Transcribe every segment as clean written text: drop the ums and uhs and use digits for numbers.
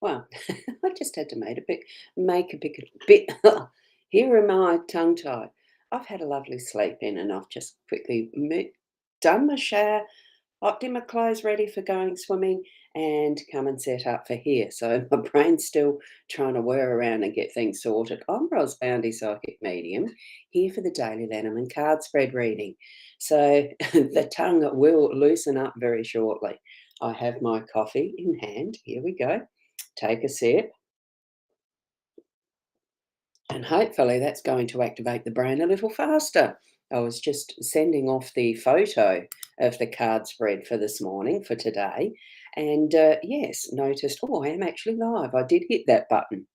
Well, I just had to make a bit. Here am I, tongue tied. I've had a lovely sleep in, and I've just quickly done my shower, hopped in my clothes, ready for going swimming, and come and set up for here. So my brain's still trying to whir around and get things sorted. I'm Boundy, psychic medium, here for the daily Lenormand card spread reading. So the tongue will loosen up very shortly. I have my coffee in hand. Here we go. Take a sip, and hopefully that's going to activate the brain a little faster. I was just sending off the photo of the card spread for this morning, for today, and yes, noticed, oh, I am actually live. I did hit that button.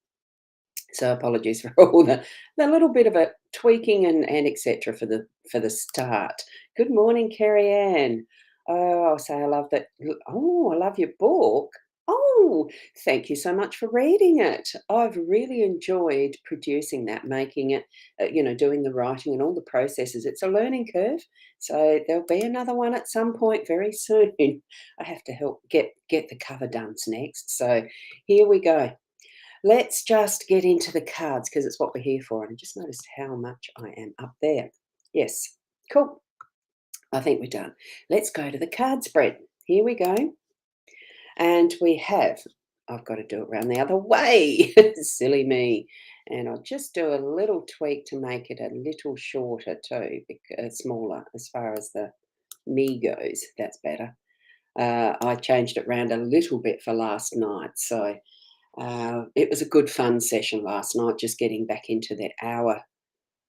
So apologies for all the little bit of a tweaking and etc. for the start. Good morning, Kerry Ann. Oh, I'll say I love that. Oh, I love your book. Oh, thank you so much for reading it. I've really enjoyed producing that, making it, doing the writing and all the processes. It's a learning curve, so there'll be another one at some point very soon. I have to help get the cover done next. So here we go. Let's just get into the cards because it's what we're here for. And I just noticed how much I am up there. Yes, cool. I think we're done. Let's go to the card spread. Here we go. And we have, I've got to do it around the other way. Silly me. And I'll just do a little tweak to make it a little shorter too, smaller as far as the me goes. That's better. I changed it around a little bit for last night. So it was a good fun session last night, just getting back into that hour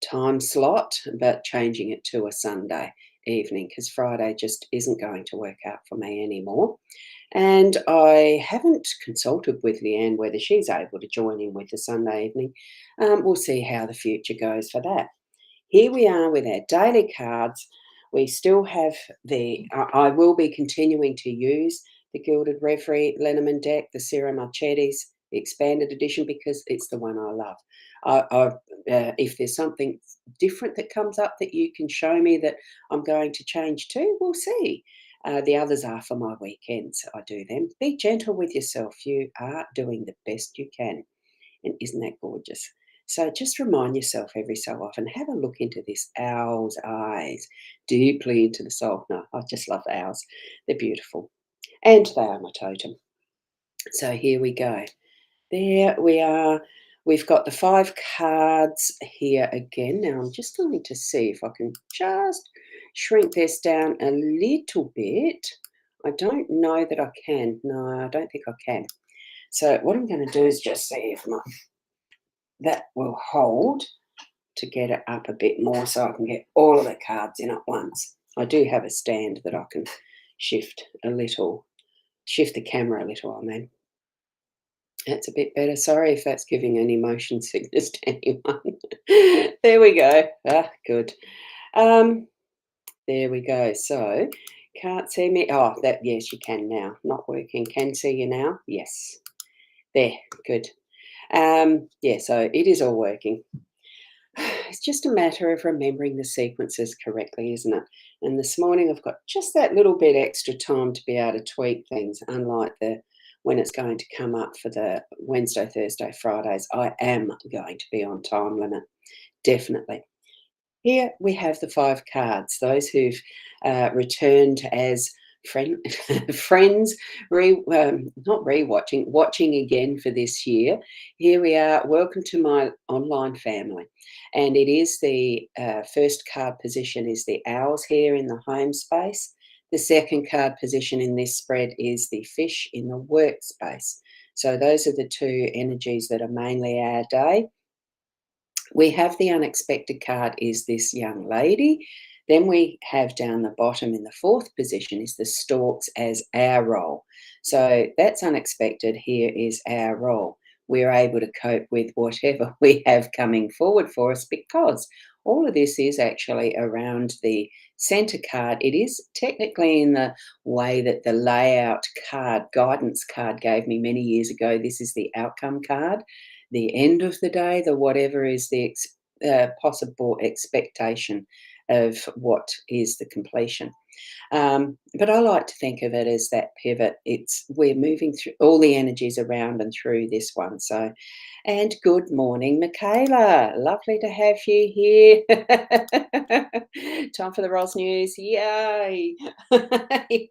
time slot, but changing it to a Sunday evening because Friday just isn't going to work out for me anymore. And I haven't consulted with Leanne whether she's able to join in with the Sunday evening. We'll see how the future goes for that. Here we are with our daily cards. We still have I will be continuing to use the Gilded Reverie Lenormand deck, the Sierra Marchetti's, the expanded edition, because it's the one I love. If there's something different that comes up that you can show me that I'm going to change to, we'll see. The others are for my weekends. I do them. Be gentle with yourself. You are doing the best you can. And isn't that gorgeous? So just remind yourself every so often, have a look into this owl's eyes, deeply into the soul. No, I just love owls. They're beautiful. And they are my totem. So here we go. There we are. We've got the 5 cards here again. Now I'm just going to see if I can just shrink this down a little bit. I don't know that I can. No, I don't think I can. So what I'm going to do is just see if that will hold to get it up a bit more so I can get all of the cards in at once. I do have a stand that I can shift the camera a little on then. That's a bit better. Sorry if that's giving any motion sickness to anyone. There we go. Ah, good. There we go. So, can't see me. Oh, yes, you can now. Not working. Can see you now? Yes. There, good. Yeah, so it is all working. It's just a matter of remembering the sequences correctly, isn't it? And this morning I've got just that little bit extra time to be able to tweak things, unlike when it's going to come up for the Wednesday, Thursday, Fridays. I am going to be on time limit, definitely. Here we have the 5 cards, those who've returned as friends, not rewatching, watching again for this year. Here we are. Welcome to my online family. And it is the first card position is the owls here in the home space. The second card position in this spread is the fish in the workspace. So those are the 2 energies that are mainly our day. We have the unexpected card is this young lady. Then we have down the bottom in the 4th position is the storks as our role. So that's unexpected. Here is our role. We're able to cope with whatever we have coming forward for us because all of this is actually around the center card. It is technically in the way that the layout card, guidance card gave me many years ago. This is the outcome card. The end of the day, the whatever is the possible expectation of what is the completion. But I like to think of it as that pivot. We're moving through all the energies around and through this one. So, and good morning, Michaela. Lovely to have you here. Time for the Ros News. Yay. Yay.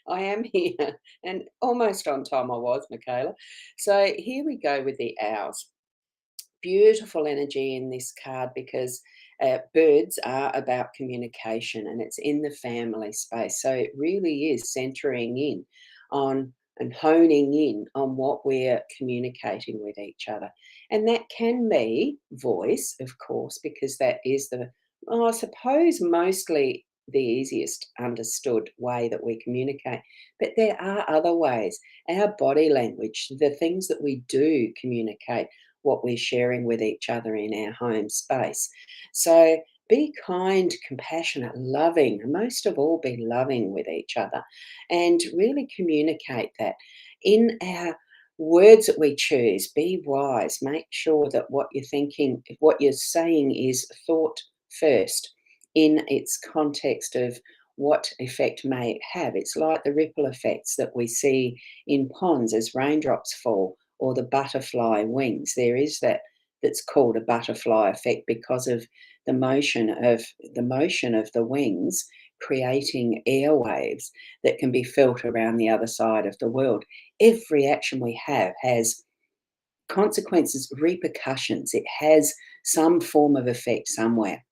I am here and almost on time I was, Michaela. So here we go with the owls. Beautiful energy in this card because birds are about communication and it's in the family space. So it really is centering in on and honing in on what we're communicating with each other. And that can be voice, of course, because that is I suppose, mostly the easiest understood way that we communicate. But there are other ways. Our body language, the things that we do communicate what we're sharing with each other in our home space. So be kind, compassionate, loving, and most of all, be loving with each other and really communicate that in our words that we choose. Be wise. Make sure that what you're thinking, what you're saying is thought first in its context of what effect may it have. It's like the ripple effects that we see in ponds as raindrops fall or the butterfly wings. There is that's called a butterfly effect because of the motion of the wings creating airwaves that can be felt around the other side of the world. Every action we have has consequences, repercussions. It has some form of effect somewhere.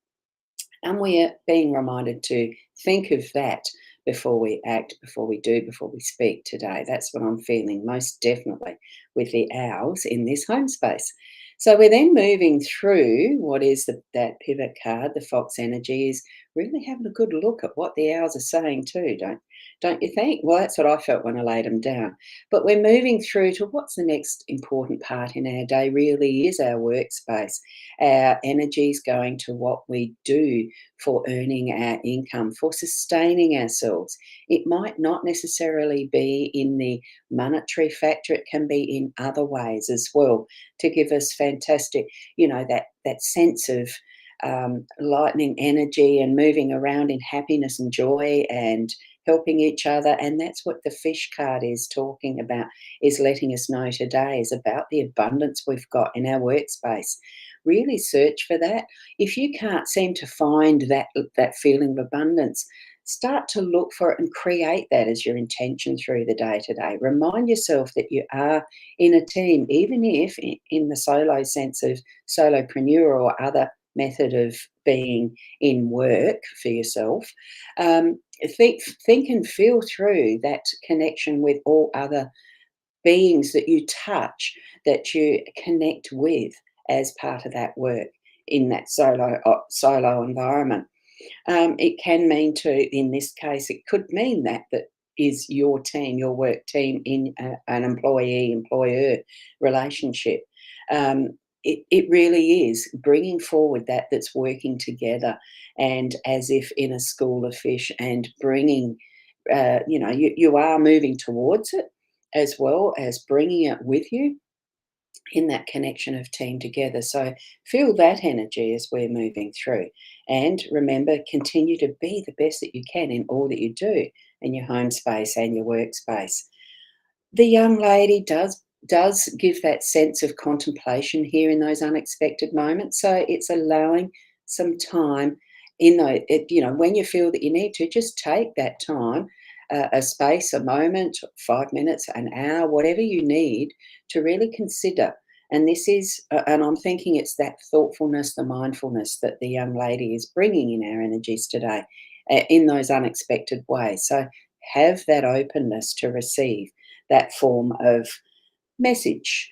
And we are being reminded to think of that before we act, before we do, before we speak today. That's what I'm feeling most definitely with the owls in this home space. So we're then moving through what is that pivot card, the fox energy, is really having a good look at what the owls are saying too, don't you think? Well, that's what I felt when I laid them down. But we're moving through to what's the next important part in our day really is our workspace. Our energies going to what we do for earning our income, for sustaining ourselves. It might not necessarily be in the monetary factor, it can be in other ways as well to give us fantastic, that sense of lightning energy and moving around in happiness and joy and helping each other. And that's what the fish card is talking about, is letting us know today is about the abundance we've got in our workspace. Really search for that. If you can't seem to find that feeling of abundance, start to look for it and create that as your intention through the day today. Remind yourself that you are in a team, even if in the solo sense of solopreneur or other method of being in work for yourself. Think and feel through that connection with all other beings that you touch, that you connect with as part of that work in that solo environment. It can mean too, in this case, it could mean that is your team, your work team in an employee-employer relationship. It really is bringing forward that's working together and as if in a school of fish and bringing, you are moving towards it as well as bringing it with you in that connection of team together. So feel that energy as we're moving through. And remember, continue to be the best that you can in all that you do in your home space and your workspace. The young lady does give that sense of contemplation here in those unexpected moments. So it's allowing some time when you feel that you need to, just take that time, a space, a moment, 5 minutes, an hour, whatever you need to really consider. And this is, and I'm thinking it's that thoughtfulness, the mindfulness that the young lady is bringing in our energies today, in those unexpected ways. So have that openness to receive that form of message,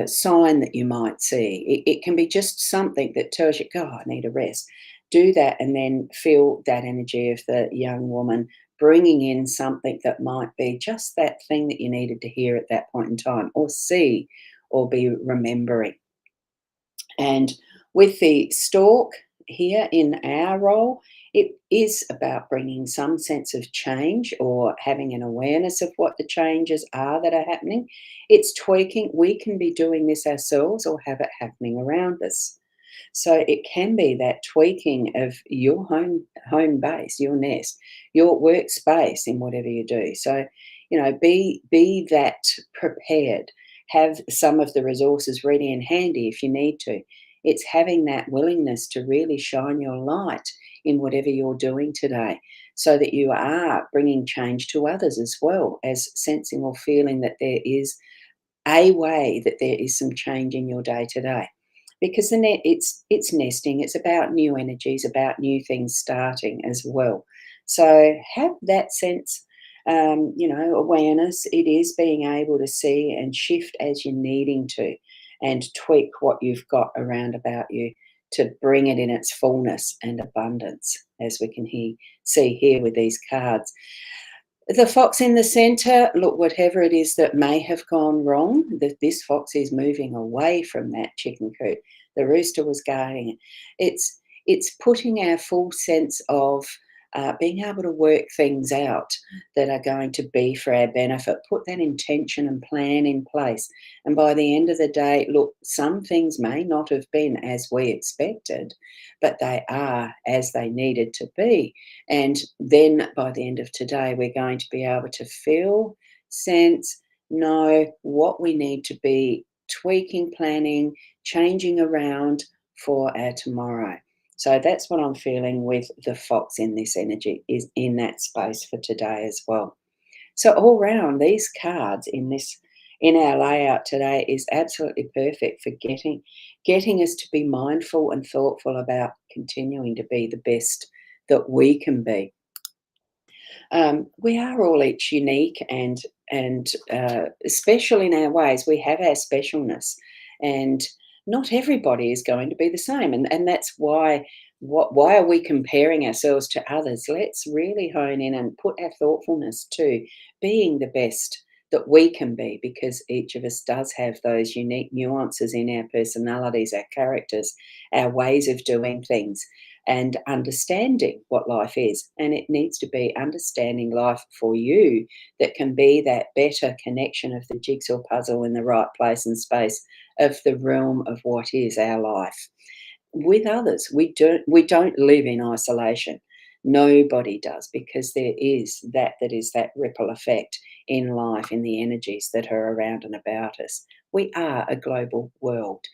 sign that you might see. It can be just something that tells you, God, I need a rest. Do that and then feel that energy of the young woman bringing in something that might be just that thing that you needed to hear at that point in time or see or be remembering. And with the stork here in our role, it is about bringing some sense of change or having an awareness of what the changes are that are happening. It's tweaking. We can be doing this ourselves or have it happening around us. So it can be that tweaking of your home base, your nest, your workspace in whatever you do. So, be that prepared. Have some of the resources ready and handy if you need to. It's having that willingness to really shine your light in whatever you're doing today, so that you are bringing change to others as well as sensing or feeling that there is a way that there is some change in your day to day. Because it's nesting, it's about new energies, about new things starting as well. So have that sense, awareness. It is being able to see and shift as you're needing to, and tweak what you've got around about you to bring it in its fullness and abundance, as we can see here with these cards. The fox in the center, look, whatever it is that may have gone wrong, that this fox is moving away from that chicken coop. The rooster was guarding it. It's putting our full sense of being able to work things out that are going to be for our benefit. Put that intention and plan in place. And by the end of the day, look, some things may not have been as we expected, but they are as they needed to be. And then by the end of today, we're going to be able to feel, sense, know what we need to be tweaking, planning, changing around for our tomorrow. So that's what I'm feeling with the fox in this energy, is in that space for today as well. So all round, these cards in our layout today is absolutely perfect for getting us to be mindful and thoughtful about continuing to be the best that we can be. We are all each unique and special in our ways. We have our specialness, and not everybody is going to be the same. And that's why. Why are we comparing ourselves to others? Let's really hone in and put our thoughtfulness to being the best that we can be, because each of us does have those unique nuances in our personalities, our characters, our ways of doing things, and understanding what life is. And it needs to be understanding life for you that can be that better connection of the jigsaw puzzle in the right place and space of the realm of what is our life. With others, we don't live in isolation. Nobody does, because there is that ripple effect in life, in the energies that are around and about us. We are a global world.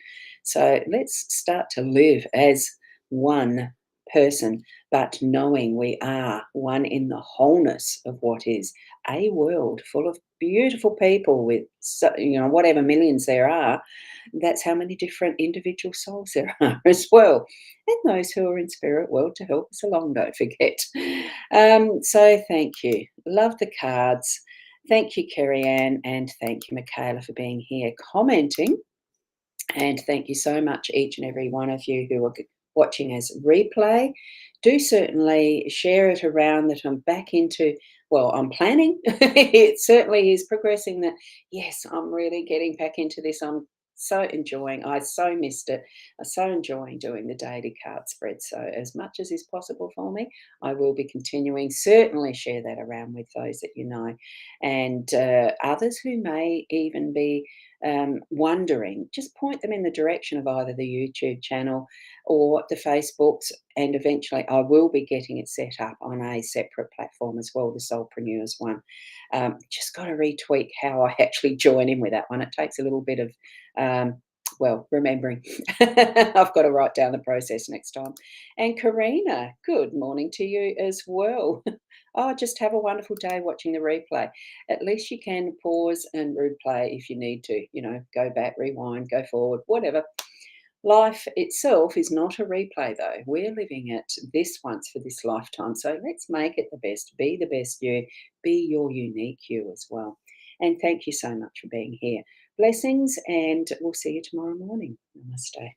So let's start to live as one person, but knowing we are one in the wholeness of what is a world full of beautiful people with, whatever millions there are. That's how many different individual souls there are as well. And those who are in spirit world to help us along, don't forget. So thank you. Love the cards. Thank you, Kerry Ann, and thank you, Michaela, for being here commenting. And thank you so much, each and every one of you who are watching as replay. Do certainly share it around that I'm back into, well, I'm planning. It certainly is progressing that, yes, I'm really getting back into this. I'm so enjoying. I so missed it. I'm so enjoying doing the daily card spread. So as much as is possible for me, I will be continuing. Certainly share that around with those that you know, and others who may even be wondering, just point them in the direction of either the YouTube channel or the Facebooks, and eventually I will be getting it set up on a separate platform as well, the Soulpreneurs one. Just got to retweak how I actually join in with that one. It takes a little bit of, remembering. I've got to write down the process next time. And Karina, good morning to you as well. Oh, just have a wonderful day watching the replay. At least you can pause and replay if you need to, go back, rewind, go forward, whatever. Life itself is not a replay, though. We're living it this once for this lifetime. So let's make it the best. Be the best you. Be your unique you as well. And thank you so much for being here. Blessings, and we'll see you tomorrow morning. Namaste.